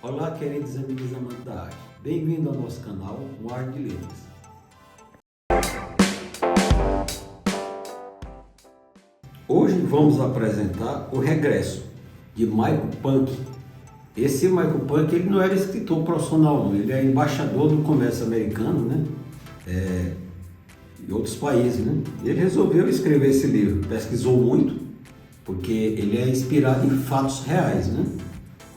Olá, queridos amigos amantes da arte. Bem-vindo ao nosso canal, O Arte de Letras. Hoje vamos apresentar O Regresso, de Michael Punk. Esse Michael Punk, ele não era escritor profissional, não. Ele é embaixador do comércio americano, né? Em outros países, né? Ele resolveu escrever esse livro, pesquisou muito, porque ele é inspirado em fatos reais, né?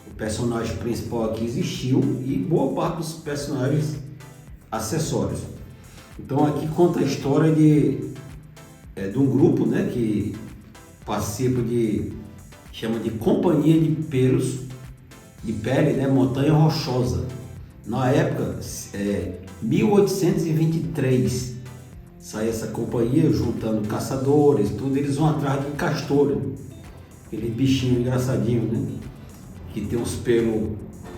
O personagem principal aqui existiu e boa parte dos personagens acessórios. Então aqui conta a história de um grupo, né, que participa chama de Companhia de Pelos de Pele, né, Montanha Rochosa. Na época, 1823, sai essa companhia juntando caçadores, tudo, eles vão atrás de castor, aquele bichinho engraçadinho, né? Que tem uns pelos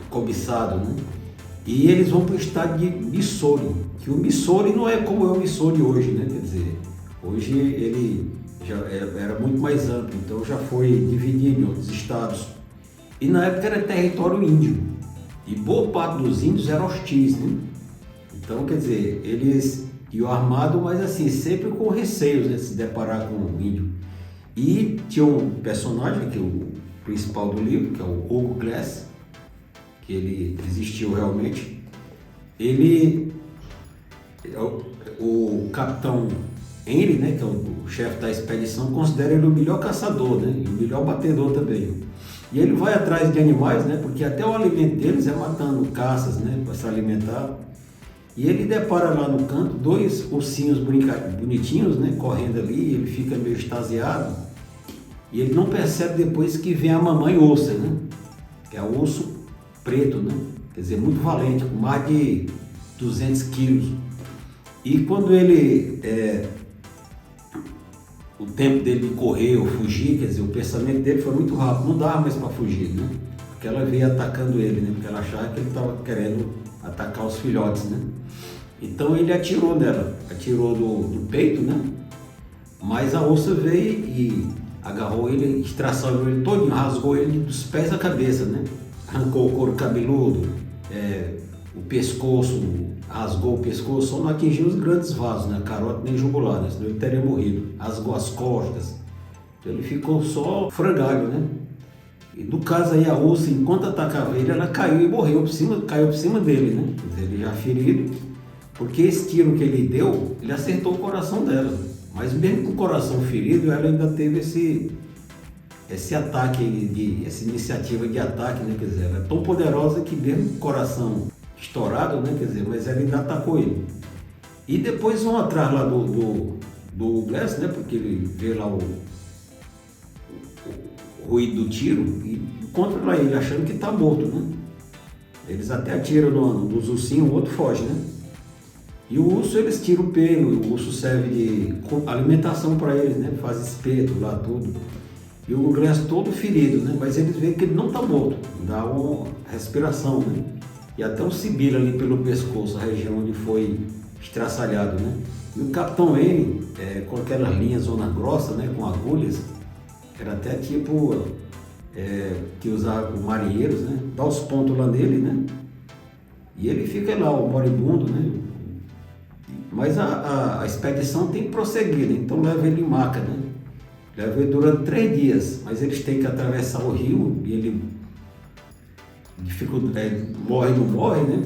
cobiçados, né? E eles vão para o estado de Missouri, que o Missouri não é como é o Missouri hoje, né? Quer dizer, hoje ele já era muito mais amplo, então já foi dividido em outros estados. E na época era território índio, e boa parte dos índios eram hostis, né? Então, quer dizer, eles iam armados, mas assim, sempre com receios, né, de se deparar com o índio. E tinha um personagem, que é o principal do livro, que é o Hugo Glass, que ele existiu realmente. Ele, o capitão Henry, né, que é o chefe da expedição, considera ele o melhor caçador, né, e o melhor batedor também. E ele vai atrás de animais, né, porque até o alimento deles é matando caças, né, para se alimentar. E ele depara lá no canto dois ursinhos bonitinhos, né, correndo ali, ele fica meio extasiado. E ele não percebe depois que vem a mamãe onça, né? Que é o urso preto, né? Quer dizer, muito valente, com mais de 200 quilos. E quando ele, o tempo dele de correr ou fugir, quer dizer, o pensamento dele foi muito rápido, não dava mais para fugir, né? Porque ela veio atacando ele, né? Porque ela achava que ele estava querendo atacar os filhotes, né? Então ele atirou nela, atirou do peito, né? Mas a onça veio e agarrou ele, estraçalhou ele todo, rasgou ele dos pés à cabeça, né? Arrancou o couro cabeludo, o pescoço, rasgou o pescoço, só não atingiu os grandes vasos, né? Carótida nem jugular, né? Senão ele teria morrido. Rasgou as costas, então ele ficou só frangalho, né? E no caso aí a onça, enquanto atacava ele, ela caiu e morreu caiu por cima dele, né? Quer dizer, ele já ferido, porque esse tiro que ele deu, ele acertou o coração dela. Mas mesmo com o coração ferido, ela ainda teve esse ataque, essa iniciativa de ataque, né? Quer dizer, ela é tão poderosa que mesmo com o coração estourado, né? Quer dizer, mas ela ainda atacou ele. E depois vão atrás lá do Glass, né? Porque ele vê lá o ruído do tiro e encontra lá ele achando que está morto, né? Eles até atiram nos ursinhos, o outro foge, né? E o urso, eles tiram o pelo, o urso serve de alimentação para eles, né? Faz espeto lá, tudo. E o Glass todo ferido, né? Mas eles veem que ele não está morto, dá uma respiração, né? E até um sibilo ali pelo pescoço, a região onde foi estraçalhado, né? E o capitão N, com aquelas linhas zona grossa, né? Com agulhas, era até tipo que usava os marinheiros, né? Dá os pontos lá nele, né? E ele fica lá, o moribundo, né? Mas a expedição tem que prosseguir, né? Então leva ele em maca, né? Leva ele durante 3 dias, mas eles têm que atravessar o rio e ele morre ou não morre, né?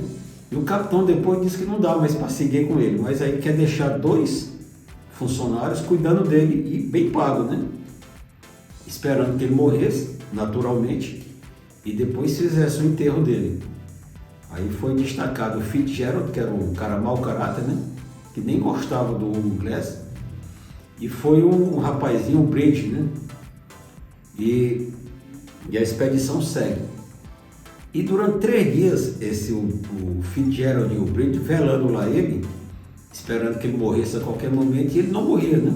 E o capitão depois disse que não dá mais para seguir com ele, mas aí quer deixar 2 funcionários cuidando dele e bem pago, né? Esperando que ele morresse, naturalmente, e depois fizesse o enterro dele. Aí foi destacado o Fitzgerald, que era um cara mau caráter, né? Que nem gostava do Hugo Glass, e foi um rapazinho, um Bridge, né? E a expedição segue. E durante 3 dias, o Fitzgerald e o Bridge velando lá ele, esperando que ele morresse a qualquer momento, e ele não morria, né?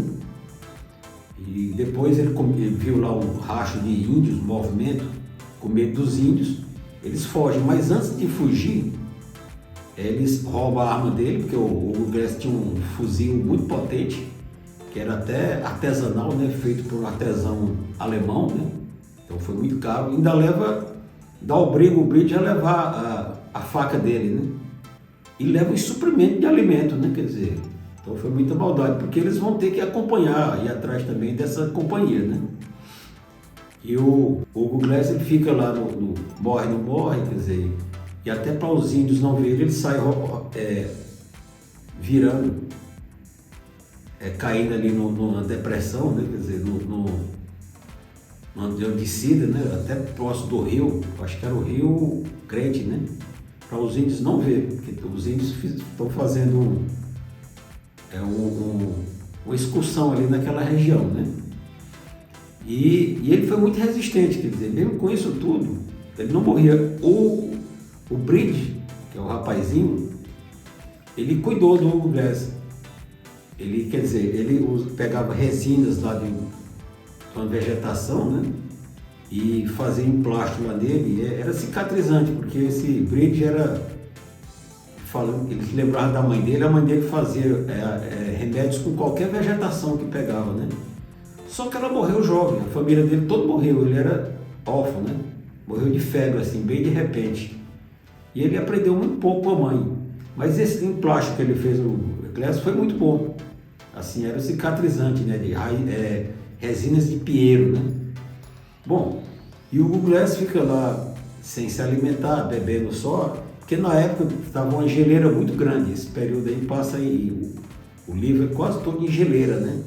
E depois ele viu lá um racho de índios, movimento, com medo dos índios, eles fogem, mas antes de fugir, eles roubam a arma dele, porque o Hugo Glass tinha um fuzil muito potente, que era até artesanal, né? Feito por um artesão alemão, né? Então foi muito caro. Ainda leva dá o Bridge a levar a faca dele, né? E leva os suprimentos de alimento, né? Quer dizer, então foi muita maldade, porque eles vão ter que acompanhar, ir atrás também dessa companhia, né? E o Hugo Glass, ele fica lá no morre, não morre, quer dizer, e até para os índios não verem, ele sai virando, caindo ali numa depressão, né? Quer dizer, numa descida, né? Até próximo do rio, acho que era o Rio Crente, né? Para os índios não verem, porque os índios estão fazendo uma excursão ali naquela região, né? E ele foi muito resistente, quer dizer, mesmo com isso tudo, ele não morria. O Bridge, que é o rapazinho, ele cuidou do Hugo Glass. Ele, quer dizer, ele pegava resinas lá de uma vegetação, né? E fazia emplasto lá nele, era cicatrizante, porque esse Bridge era, falando, ele se lembrava da mãe dele, a mãe dele fazia remédios com qualquer vegetação que pegava, né? Só que ela morreu jovem, a família dele todo morreu, ele era órfão, né? Morreu de febre, assim, bem de repente. E ele aprendeu muito pouco com a mãe. Mas esse emplasto que ele fez no Glass foi muito bom. Assim, era cicatrizante, né? De resinas de pinheiro, né? Bom, e o Glass fica lá sem se alimentar, bebendo só, porque na época estava uma geleira muito grande. Esse período aí passa aí, o livro é quase todo em geleira, né?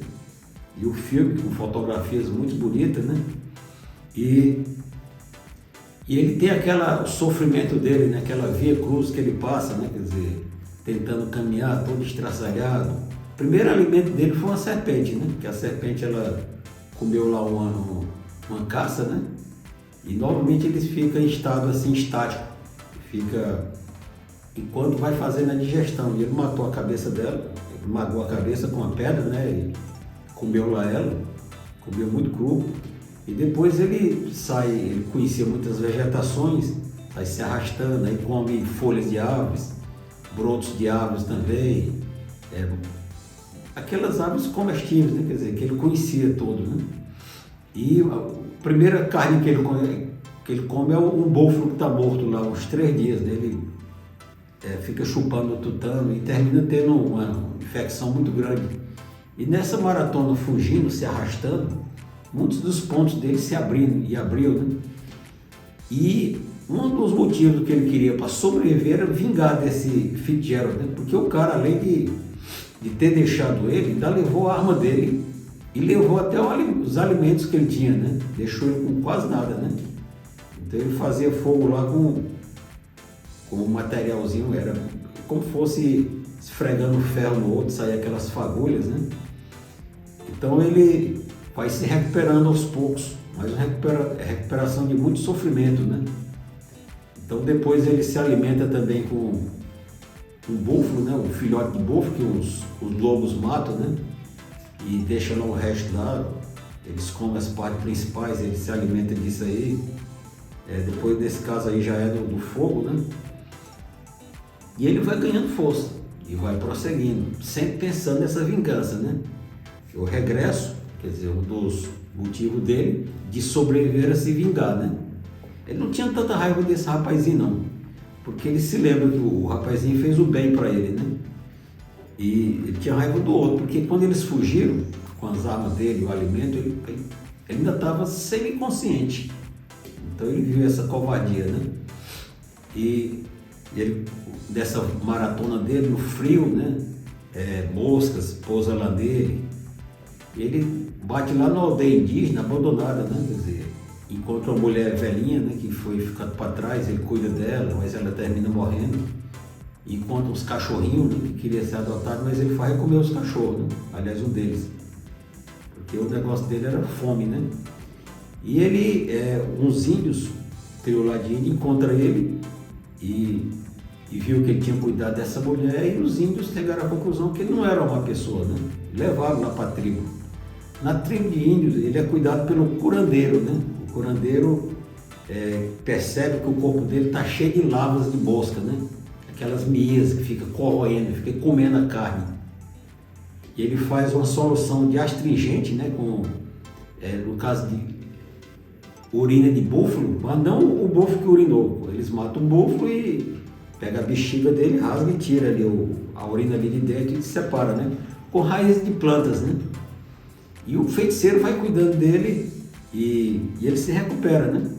E o filme com fotografias muito bonitas, né? E ele tem o sofrimento dele, né? Aquela via cruz que ele passa, né? Quer dizer, tentando caminhar, todo estraçalhado. O primeiro alimento dele foi uma serpente, né? Que a serpente, ela comeu lá uma caça, né? E normalmente eles ficam em estado assim, estático. Fica enquanto vai fazendo a digestão. E ele matou a cabeça dela, ele magou a cabeça com uma pedra, né? E comeu lá ela, comeu muito cru. E depois ele sai, ele conhecia muitas vegetações, sai se arrastando, aí come folhas de árvores, brotos de árvores também, aquelas árvores comestíveis, né? Quer dizer, que ele conhecia todo, né? E a primeira carne que ele come é um búfalo que está morto lá uns 3 dias, né? Ele fica chupando o tutano e termina tendo uma infecção muito grande. E nessa maratona fugindo, se arrastando, muitos dos pontos dele se abriu, né? E um dos motivos que ele queria para sobreviver era vingar desse Fitzgerald, né? Porque o cara, além de ter deixado ele, ainda levou a arma dele e levou até os alimentos que ele tinha, né? Deixou ele com quase nada, né? Então ele fazia fogo lá com um materialzinho, era como fosse esfregando ferro no outro, saía aquelas fagulhas, né? Então ele vai se recuperando aos poucos, mas uma recuperação de muito sofrimento, né? Então depois ele se alimenta também com um búfalo, né? O filhote de búfalo que os lobos matam, né? E deixam lá o resto lá, eles comem as partes principais, ele se alimenta disso aí. Depois desse caso aí já é do fogo, né? E ele vai ganhando força e vai prosseguindo, sempre pensando nessa vingança, né? O regresso, quer dizer, um dos motivos dele de sobreviver a se vingar, né? Ele não tinha tanta raiva desse rapazinho não, porque ele se lembra que o rapazinho fez o bem para ele, né? E ele tinha raiva do outro, porque quando eles fugiram com as armas dele, o alimento, ele ainda estava semi-consciente. Então ele viu essa covardia, né? E ele, dessa maratona dele, no frio, né? Moscas pousa lá nele. Ele bate lá na aldeia indígena, abandonada, né? Quer dizer, encontra uma mulher velhinha, né? Que foi ficando para trás, ele cuida dela, mas ela termina morrendo. Encontra uns cachorrinhos, né? Que queria ser adotado, mas ele faz comer os cachorros, né? Aliás, um deles. Porque o negócio dele era fome, né? E ele, uns índios, trio lá de índio, encontra ele e viu que ele tinha cuidado dessa mulher, e os índios chegaram à conclusão que ele não era uma pessoa, né? Levaram lá para a tribo. Na tribo de índios, ele é cuidado pelo curandeiro, né? O curandeiro percebe que o corpo dele está cheio de larvas de mosca, né? Aquelas mias que ficam corroendo, ficam comendo a carne. E ele faz uma solução de astringente, né? No caso de urina de búfalo, mas não o búfalo que urinou. Eles matam o búfalo e pega a bexiga dele, rasga e tira ali a urina ali de dentro e separa, né? Com raízes de plantas, né? E o feiticeiro vai cuidando dele e ele se recupera, né?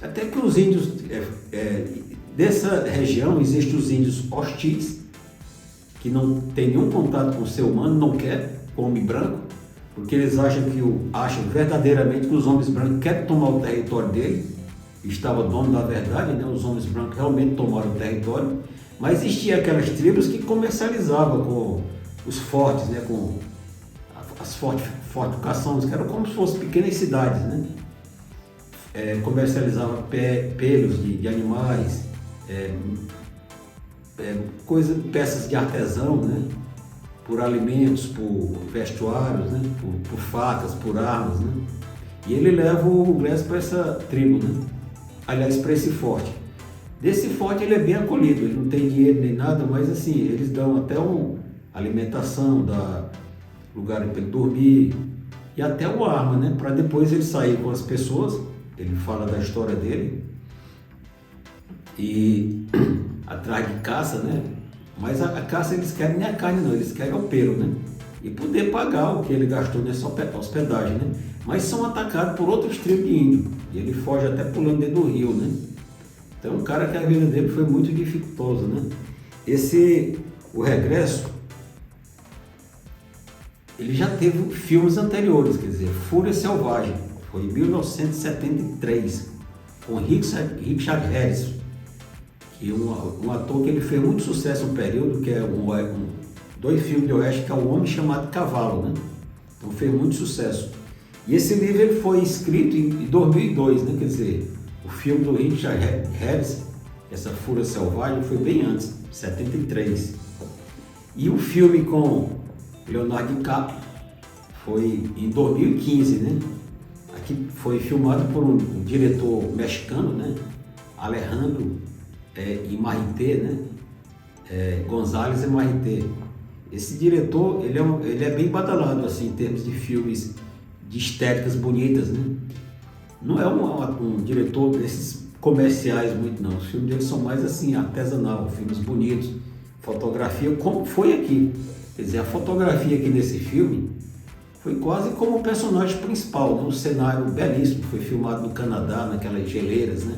Até que os índios dessa região existem os índios hostis, que não tem nenhum contato com o ser humano, não quer, com homem branco, porque eles acham verdadeiramente que os homens brancos querem tomar o território dele. Estava dono da verdade, né? Os homens brancos realmente tomaram o território, mas existia aquelas tribos que comercializavam com os fortes, né? Com as fortificações, que eram como se fossem pequenas cidades, né? Comercializava pelos de animais, peças de artesão, né? Por alimentos, por vestuários, né? Por facas, por armas, né? E ele leva o Glass para essa tribo, né? Aliás, para esse forte. Desse forte ele é bem acolhido, ele não tem dinheiro nem nada, mas assim, eles dão até uma alimentação, dá lugar para ele dormir e até uma arma, né? Para depois ele sair com as pessoas, ele fala da história dele e atrás de caça, né? Mas a caça eles querem nem a carne não, eles querem o pelo, né? E poder pagar o que ele gastou nessa hospedagem, né? Mas são atacados por outros tribos de índio e ele foge até pulando dentro do rio, né? Então um cara que a vida dele foi muito dificultosa, né? O Regresso, ele já teve filmes anteriores, quer dizer, Fúria Selvagem, foi em 1973, com Richard Harris, que é um ator que ele fez muito sucesso no período, que é dois filmes de oeste, que é O Homem Chamado Cavalo, né? Então fez muito sucesso. E esse livro ele foi escrito em 2002, né? Quer dizer, o filme do Richard Harris, essa Fúria Selvagem, foi bem antes, 73. E o filme com Leonardo DiCaprio foi em 2015, né? Aqui foi filmado por um diretor mexicano, né? Alejandro Imarrité, né? González Imarrité. Esse diretor, ele é bem badalado assim, em termos de filmes de estéticas bonitas, né? Não é um diretor desses comerciais muito não, os filmes dele são mais assim, artesanal, filmes bonitos, fotografia, como foi aqui. Quer dizer, a fotografia aqui nesse filme foi quase como o personagem principal, né? Um cenário belíssimo, foi filmado no Canadá, naquelas geleiras, né?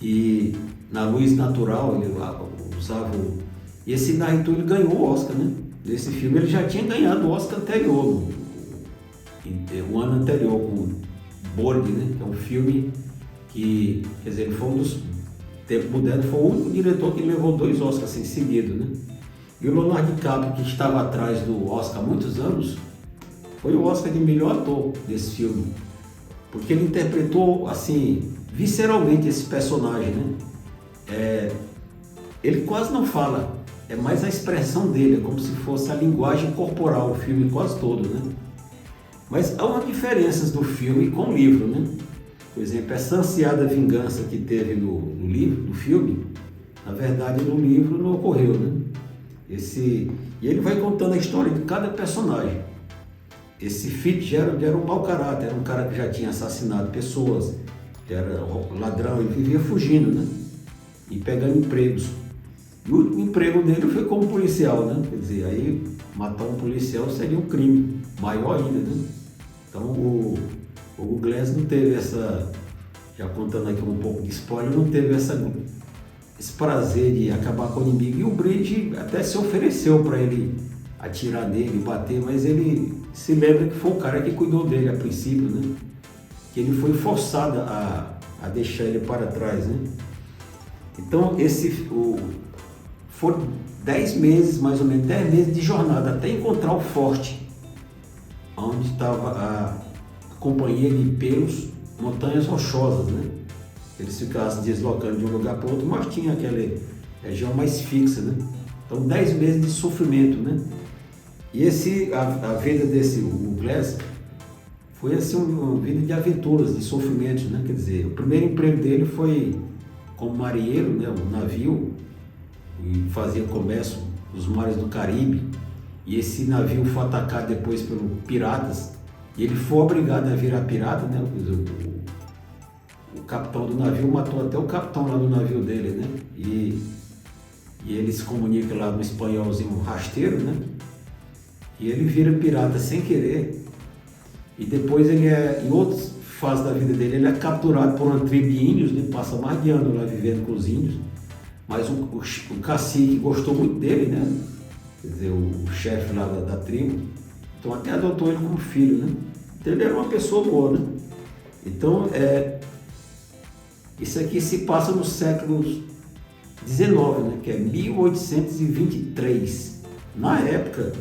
E na luz natural ele usava e esse Inarritu ele ganhou o Oscar, né? Nesse filme ele já tinha ganhado o Oscar anterior, o ano anterior, com Borg, né? Que é um filme que, quer dizer, ele foi um dos tempos modernos, foi o único diretor que levou 2 Oscars em seguida, né? E o Leonardo DiCaprio, que estava atrás do Oscar há muitos anos, foi o Oscar de melhor ator desse filme, porque ele interpretou assim visceralmente esse personagem, né? Ele quase não fala, é mais a expressão dele, é como se fosse a linguagem corporal, o filme quase todo, né? Mas há umas diferenças do filme com o livro, né? Por exemplo, essa ansiada vingança que teve no livro, no filme, na verdade no livro não ocorreu, né? E ele vai contando a história de cada personagem. Esse Fitzgerald era um mau caráter, era um cara que já tinha assassinado pessoas, era ladrão, ele vivia fugindo, né? E pegando empregos. E o emprego dele foi como policial, né? Quer dizer, aí matar um policial seria um crime maior ainda, né? Então o Glass não teve já contando aqui um pouco de spoiler, não teve esse prazer de acabar com o inimigo. E o Bridge até se ofereceu para ele atirar nele, bater, mas ele se lembra que foi o cara que cuidou dele a princípio, né? Que ele foi forçado a deixar ele para trás, né? Então foram 10 meses, mais ou menos, 10 meses de jornada até encontrar o forte, onde estava a companhia de pelos, montanhas rochosas, né? Eles ficavam se deslocando de um lugar para outro, mas tinha aquela região mais fixa, né? Então 10 meses de sofrimento, né? E a vida o Glass foi assim uma vida de aventuras, de sofrimentos, né? Quer dizer, o primeiro emprego dele foi como marinheiro, né? Um navio, e fazia comércio nos mares do Caribe, e esse navio foi atacado depois pelos piratas, e ele foi obrigado a virar pirata, né? o capitão do navio matou até o capitão lá do navio dele, né? E ele se comunica lá no espanholzinho rasteiro, né? E ele vira pirata sem querer. E depois ele em outras fases da vida dele, ele é capturado por uma tribo de índios, né? Passa mais de ano lá vivendo com os índios. Mas o cacique gostou muito dele, né? Quer dizer, o chefe lá da tribo. Então até adotou ele como filho, né? Então ele era uma pessoa boa, né? Então, isso aqui se passa no século XIX, né? Que é 1823. Na época,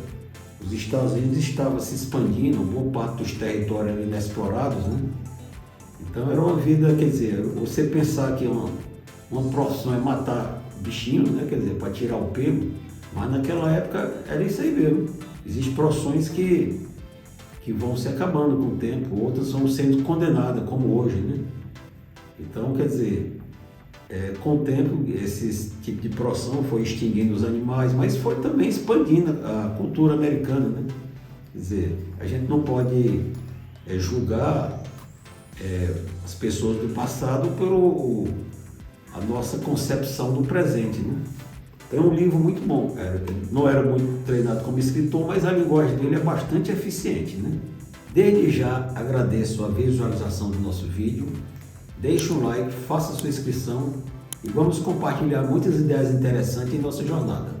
os Estados Unidos estavam se expandindo, boa parte dos territórios eram inexplorados, né? Então era uma vida, quer dizer, você pensar que uma profissão é matar bichinhos, né? Quer dizer, para tirar o pelo, mas naquela época era isso aí mesmo. Existem profissões que vão se acabando com o tempo, outras vão sendo condenadas, como hoje, né? Então, quer dizer, com o tempo, esse tipo de profissão foi extinguindo os animais, mas foi também expandindo a cultura americana, né? Quer dizer, a gente não pode julgar as pessoas do passado por a nossa concepção do presente, né? É um livro muito bom, não era muito treinado como escritor, mas a linguagem dele é bastante eficiente, né? Desde já agradeço a visualização do nosso vídeo, deixe um like, faça sua inscrição e vamos compartilhar muitas ideias interessantes em nossa jornada.